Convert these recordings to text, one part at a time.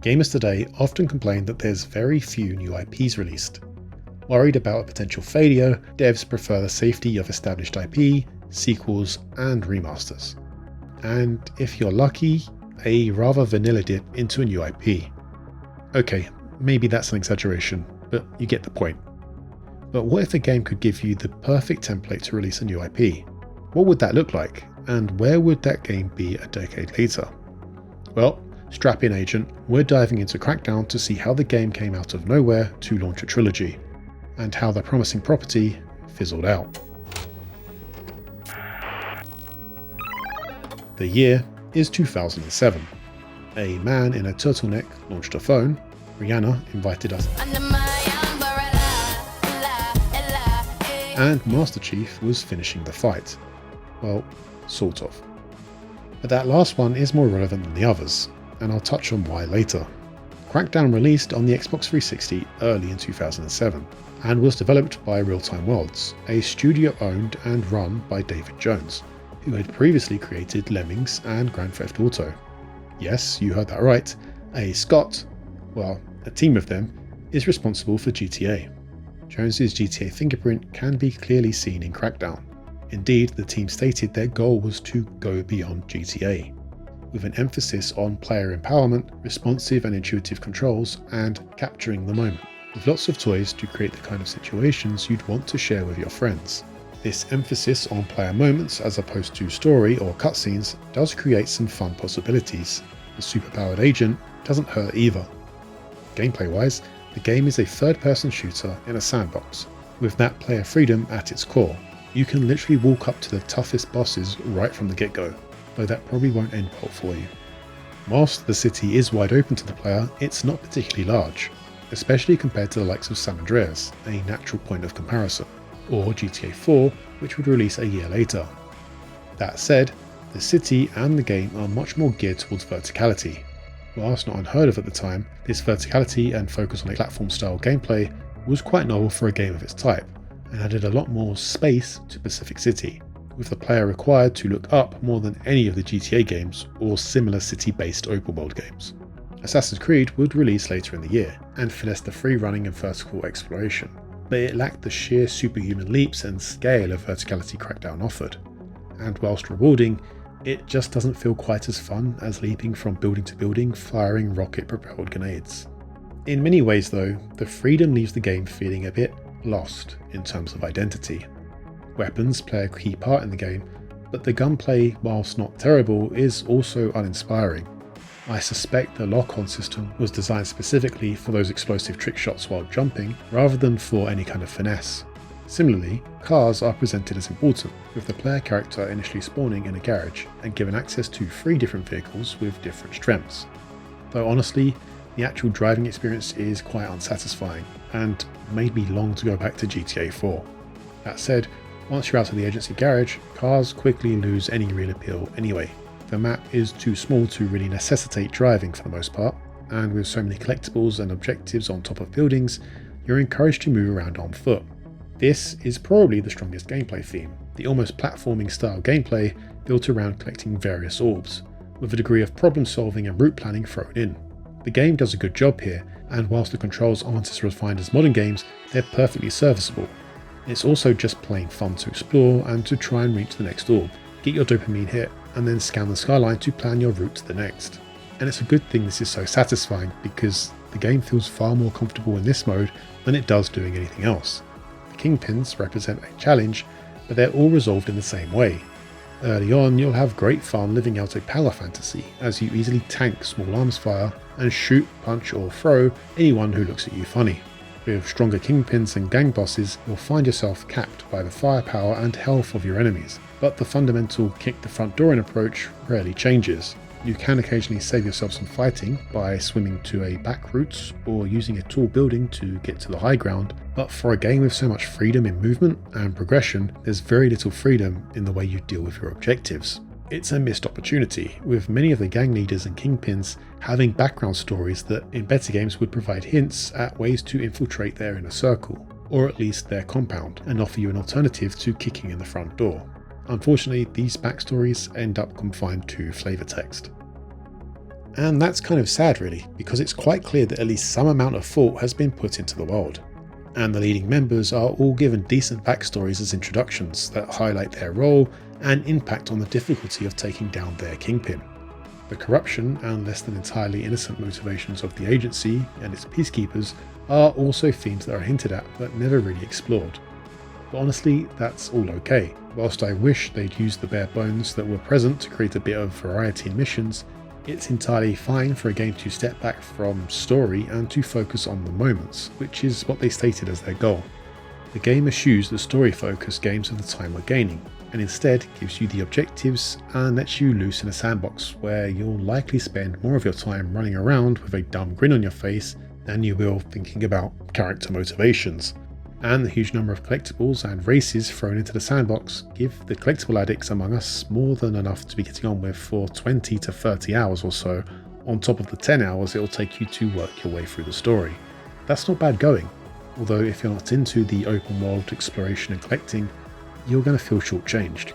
Gamers today often complain that there's very few new IPs released. Worried about a potential failure, devs prefer the safety of established IP, sequels, and remasters. And if you're lucky, a rather vanilla dip into a new IP. Okay, maybe that's an exaggeration, but you get the point. But what if a game could give you the perfect template to release a new IP? What would that look like, and where would that game be a decade later? Well, strap in agent, we're diving into Crackdown to see how the game came out of nowhere to launch a trilogy, and how the promising property fizzled out. The year is 2007. A man in a turtleneck launched a phone, Rihanna invited us, and Master Chief was finishing the fight. Well, sort of. But that last one is more relevant than the others, and I'll touch on why later. Crackdown released on the Xbox 360 early in 2007, and was developed by Real Time Worlds, a studio owned and run by David Jones, who had previously created Lemmings and Grand Theft Auto. Yes, you heard that right, a Scot, well, a team of them, is responsible for GTA. Jones's GTA fingerprint can be clearly seen in Crackdown. Indeed, the team stated their goal was to go beyond GTA, with an emphasis on player empowerment, responsive and intuitive controls, and capturing the moment, with lots of toys to create the kind of situations you'd want to share with your friends. This emphasis on player moments as opposed to story or cutscenes does create some fun possibilities. The superpowered agent doesn't hurt either. Gameplay wise, the game is a third-person shooter in a sandbox, with that player freedom at its core. You can literally walk up to the toughest bosses right from the get-go, though that probably won't end well for you. Whilst the city is wide open to the player, it's not particularly large, especially compared to the likes of San Andreas, a natural point of comparison, or GTA 4, which would release a year later. That said, the city and the game are much more geared towards verticality. Whilst not unheard of at the time, this verticality and focus on a platform-style gameplay was quite novel for a game of its type, and added a lot more space to Pacific City, with the player required to look up more than any of the GTA games or similar city-based open-world games. Assassin's Creed would release later in the year, and finesse the free-running and vertical exploration, but it lacked the sheer superhuman leaps and scale of verticality Crackdown offered, and whilst rewarding, it just doesn't feel quite as fun as leaping from building to building firing rocket-propelled grenades. In many ways though, the freedom leaves the game feeling a bit lost in terms of identity. Weapons play a key part in the game, but the gunplay, whilst not terrible, is also uninspiring. I suspect the lock-on system was designed specifically for those explosive trick shots while jumping, rather than for any kind of finesse. Similarly, cars are presented as important, with the player character initially spawning in a garage and given access to 3 different vehicles with different strengths. Though honestly, the actual driving experience is quite unsatisfying, and made me long to go back to GTA 4. That said, once you're out of the agency garage, cars quickly lose any real appeal anyway. The map is too small to really necessitate driving for the most part, and with so many collectibles and objectives on top of buildings, you're encouraged to move around on foot. This is probably the strongest gameplay theme, the almost platforming style gameplay built around collecting various orbs, with a degree of problem solving and route planning thrown in. The game does a good job here, and whilst the controls aren't as refined as modern games, they're perfectly serviceable. It's also just plain fun to explore and to try and reach the next orb, get your dopamine hit, and then scan the skyline to plan your route to the next. And it's a good thing this is so satisfying, because the game feels far more comfortable in this mode than it does doing anything else. The kingpins represent a challenge, but they're all resolved in the same way. Early on, you'll have great fun living out a power fantasy as you easily tank small arms fire and shoot, punch or throw anyone who looks at you funny. With stronger kingpins and gang bosses, you'll find yourself capped by the firepower and health of your enemies, but the fundamental kick the front door in approach rarely changes. You can occasionally save yourself some fighting by swimming to a back route or using a tall building to get to the high ground, but for a game with so much freedom in movement and progression, there's very little freedom in the way you deal with your objectives. It's a missed opportunity, with many of the gang leaders and kingpins having background stories that in better games would provide hints at ways to infiltrate their inner circle, or at least their compound, and offer you an alternative to kicking in the front door. Unfortunately, these backstories end up confined to flavor text. And that's kind of sad really, because it's quite clear that at least some amount of thought has been put into the world. And the leading members are all given decent backstories as introductions that highlight their role and impact on the difficulty of taking down their kingpin. The corruption and less than entirely innocent motivations of the agency and its peacekeepers are also themes that are hinted at but never really explored. But honestly, that's all okay. Whilst I wish they'd used the bare bones that were present to create a bit of variety in missions, it's entirely fine for a game to step back from story and to focus on the moments, which is what they stated as their goal. The game eschews the story-focused games of the time we're gaining, and instead gives you the objectives and lets you loose in a sandbox where you'll likely spend more of your time running around with a dumb grin on your face than you will thinking about character motivations. And the huge number of collectibles and races thrown into the sandbox give the collectible addicts among us more than enough to be getting on with for 20 to 30 hours or so, on top of the 10 hours it'll take you to work your way through the story. That's not bad going, although if you're not into the open world exploration and collecting, you're going to feel shortchanged.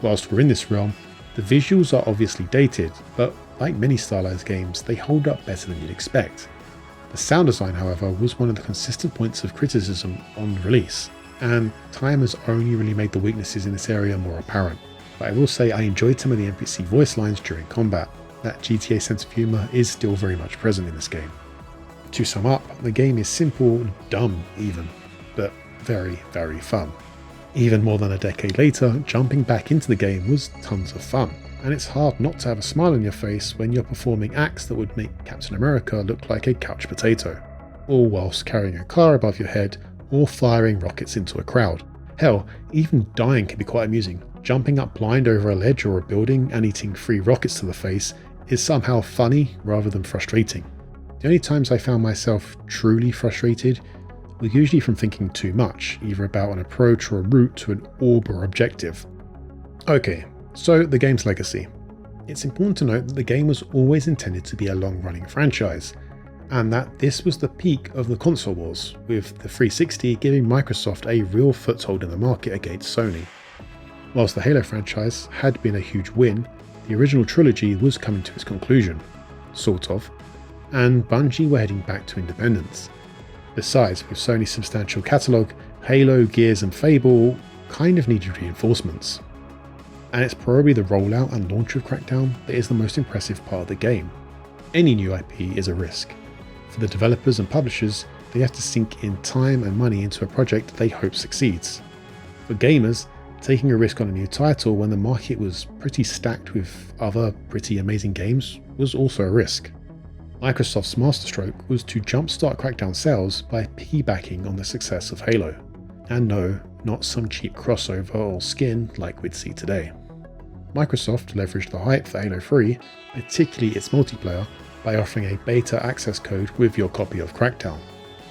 Whilst we're in this realm, the visuals are obviously dated, but like many stylized games, they hold up better than you'd expect. The sound design, however, was one of the consistent points of criticism on release, and time has only really made the weaknesses in this area more apparent. But I will say I enjoyed some of the NPC voice lines during combat. That GTA sense of humour is still very much present in this game. To sum up, the game is simple, dumb even, but very, very fun. Even more than a decade later, jumping back into the game was tons of fun, and it's hard not to have a smile on your face when you're performing acts that would make Captain America look like a couch potato, all whilst carrying a car above your head or firing rockets into a crowd. Hell, even dying can be quite amusing. Jumping up blind over a ledge or a building and eating 3 rockets to the face is somehow funny rather than frustrating. The only times I found myself truly frustrated were usually from thinking too much, either about an approach or a route to an orb or objective. Okay, so the game's legacy. It's important to note that the game was always intended to be a long-running franchise, and that this was the peak of the console wars, with the 360 giving Microsoft a real foothold in the market against Sony. Whilst the Halo franchise had been a huge win, the original trilogy was coming to its conclusion, sort of, and Bungie were heading back to independence. Besides, with Sony's substantial catalogue, Halo, Gears and Fable kind of needed reinforcements. And it's probably the rollout and launch of Crackdown that is the most impressive part of the game. Any new IP is a risk. For the developers and publishers, they have to sink in time and money into a project they hope succeeds. For gamers, taking a risk on a new title when the market was pretty stacked with other pretty amazing games was also a risk. Microsoft's masterstroke was to jumpstart Crackdown sales by piggybacking on the success of Halo. And no, not some cheap crossover or skin like we'd see today. Microsoft leveraged the hype for Halo 3, particularly its multiplayer, by offering a beta access code with your copy of Crackdown.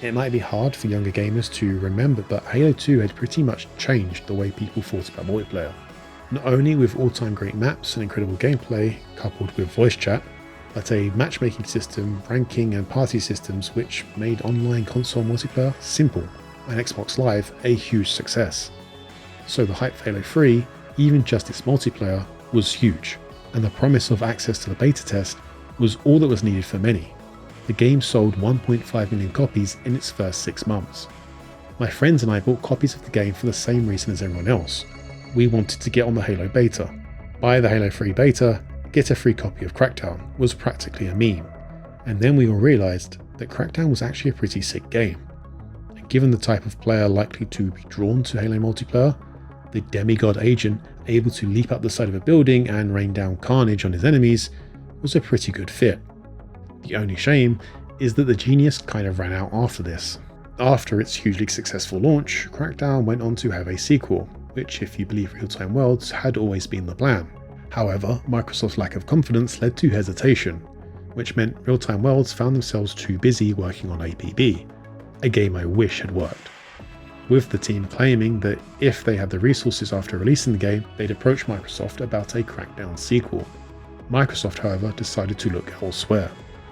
It might be hard for younger gamers to remember, but Halo 2 had pretty much changed the way people thought about multiplayer. Not only with all-time great maps and incredible gameplay coupled with voice chat, but a matchmaking system, ranking and party systems which made online console multiplayer simple, and Xbox Live a huge success. So the hype for Halo 3, even just its multiplayer, was huge, and the promise of access to the beta test was all that was needed for many. The game sold 1.5 million copies in its first 6 months. My friends and I bought copies of the game for the same reason as everyone else. We wanted to get on the Halo beta. Buy the Halo 3 beta, get a free copy of Crackdown was practically a meme. And then we all realised that Crackdown was actually a pretty sick game. And given the type of player likely to be drawn to Halo multiplayer, the demigod agent able to leap up the side of a building and rain down carnage on his enemies was a pretty good fit. The only shame is that the genius kind of ran out after this. After its hugely successful launch, Crackdown went on to have a sequel, which, if you believe Real-Time Worlds, had always been the plan. However, Microsoft's lack of confidence led to hesitation, which meant Real-Time Worlds found themselves too busy working on APB, a game I wish had worked. With the team claiming that if they had the resources after releasing the game, they'd approach Microsoft about a Crackdown sequel. Microsoft, however, decided to look elsewhere.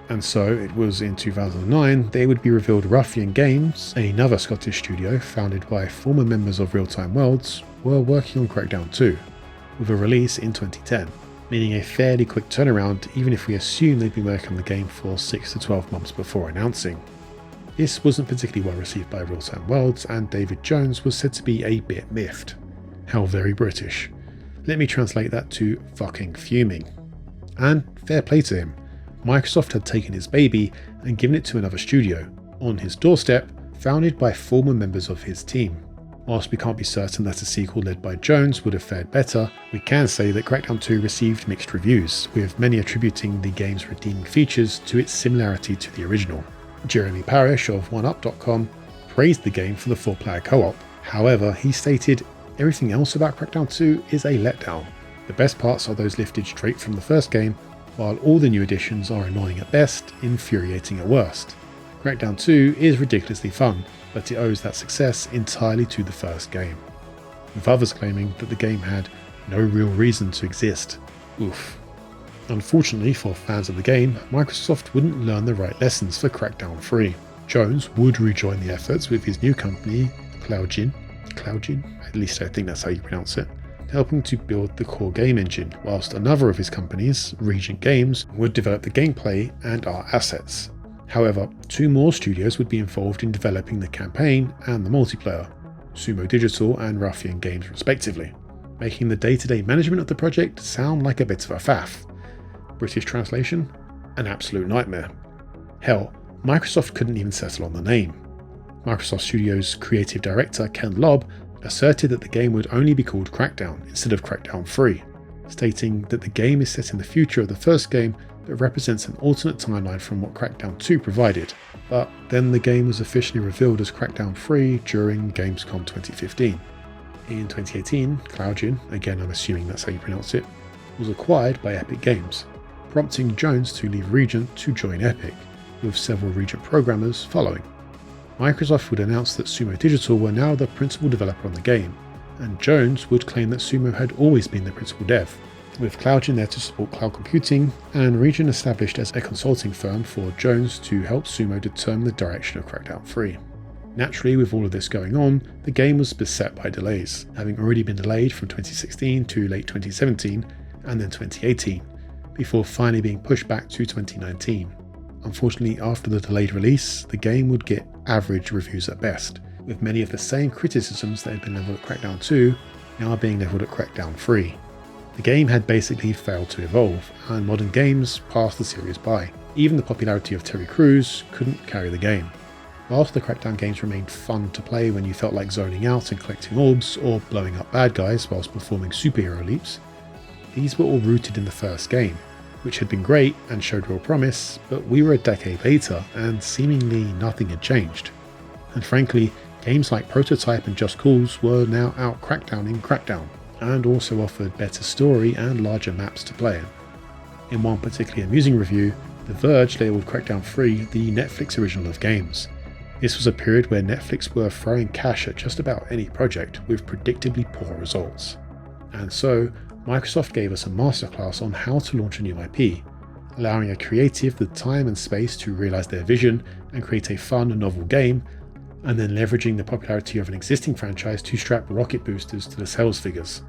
And so it was in 2009 they would be revealed Ruffian Games, another Scottish studio founded by former members of Real-Time Worlds, were working on Crackdown 2, with a release in 2010. meaning a fairly quick turnaround even if we assume they'd been working on the game for 6 to 12 months before announcing. This wasn't particularly well received by Real-Time Worlds, and David Jones was said to be a bit miffed. How very British. Let me translate that to fucking fuming. And fair play to him. Microsoft had taken his baby and given it to another studio, on his doorstep, founded by former members of his team. Whilst we can't be certain that a sequel led by Jones would have fared better, we can say that Crackdown 2 received mixed reviews, with many attributing the game's redeeming features to its similarity to the original. Jeremy Parish of OneUp.com praised the game for the 4-player co-op. However, he stated, "Everything else about Crackdown 2 is a letdown. The best parts are those lifted straight from the first game, while all the new additions are annoying at best, infuriating at worst. Crackdown 2 is ridiculously fun, but it owes that success entirely to the first game," with others claiming that the game had no real reason to exist. Oof. Unfortunately for fans of the game, Microsoft wouldn't learn the right lessons for Crackdown 3. Jones would rejoin the efforts with his new company, Cloudgin, at least I think that's how you pronounce it, helping to build the core game engine, whilst another of his companies, Regent Games, would develop the gameplay and art assets. However, 2 more studios would be involved in developing the campaign and the multiplayer, Sumo Digital and Ruffian Games respectively, making the day-to-day management of the project sound like a bit of a faff. British translation? An absolute nightmare. Hell, Microsoft couldn't even settle on the name. Microsoft Studios creative director Ken Lobb asserted that the game would only be called Crackdown instead of Crackdown 3, stating that the game is set in the future of the first game but represents an alternate timeline from what Crackdown 2 provided. But then the game was officially revealed as Crackdown 3 during Gamescom 2015. In 2018, Cloudgin, again I'm assuming that's how you pronounce it, was acquired by Epic Games, prompting Jones to leave Regent to join Epic, with several Regent programmers following. Microsoft would announce that Sumo Digital were now the principal developer on the game, and Jones would claim that Sumo had always been the principal dev, with Cloudgin there to support cloud computing, and Regent established as a consulting firm for Jones to help Sumo determine the direction of Crackdown 3. Naturally, with all of this going on, the game was beset by delays, having already been delayed from 2016 to late 2017 and then 2018, before finally being pushed back to 2019. Unfortunately, after the delayed release, the game would get average reviews at best, with many of the same criticisms that had been levelled at Crackdown 2 now being levelled at Crackdown 3. The game had basically failed to evolve, and modern games passed the series by. Even the popularity of Terry Crews couldn't carry the game. Whilst the Crackdown games remained fun to play when you felt like zoning out and collecting orbs, or blowing up bad guys whilst performing superhero leaps, these were all rooted in the first game, which had been great and showed real promise, but we were a decade later and seemingly nothing had changed. And frankly, games like Prototype and Just Cause were now out Crackdowning Crackdown, and also offered better story and larger maps to play in. In one particularly amusing review, The Verge labelled Crackdown 3 the Netflix original of games. This was a period where Netflix were throwing cash at just about any project with predictably poor results. And so, Microsoft gave us a masterclass on how to launch a new IP, allowing a creative the time and space to realise their vision and create a fun and novel game, and then leveraging the popularity of an existing franchise to strap rocket boosters to the sales figures.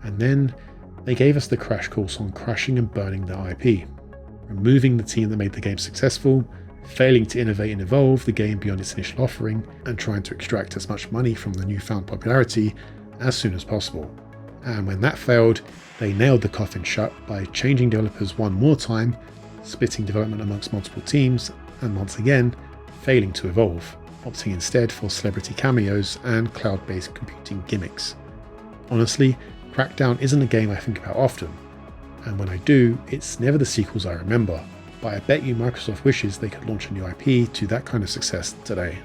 And then they gave us the crash course on crushing and burning the IP, removing the team that made the game successful, failing to innovate and evolve the game beyond its initial offering, and trying to extract as much money from the newfound popularity as soon as possible. And when that failed, they nailed the coffin shut by changing developers one more time, splitting development amongst multiple teams, and once again, failing to evolve, opting instead for celebrity cameos and cloud-based computing gimmicks. Honestly, Crackdown isn't a game I think about often, and when I do, it's never the sequels I remember, but I bet you Microsoft wishes they could launch a new IP to that kind of success today.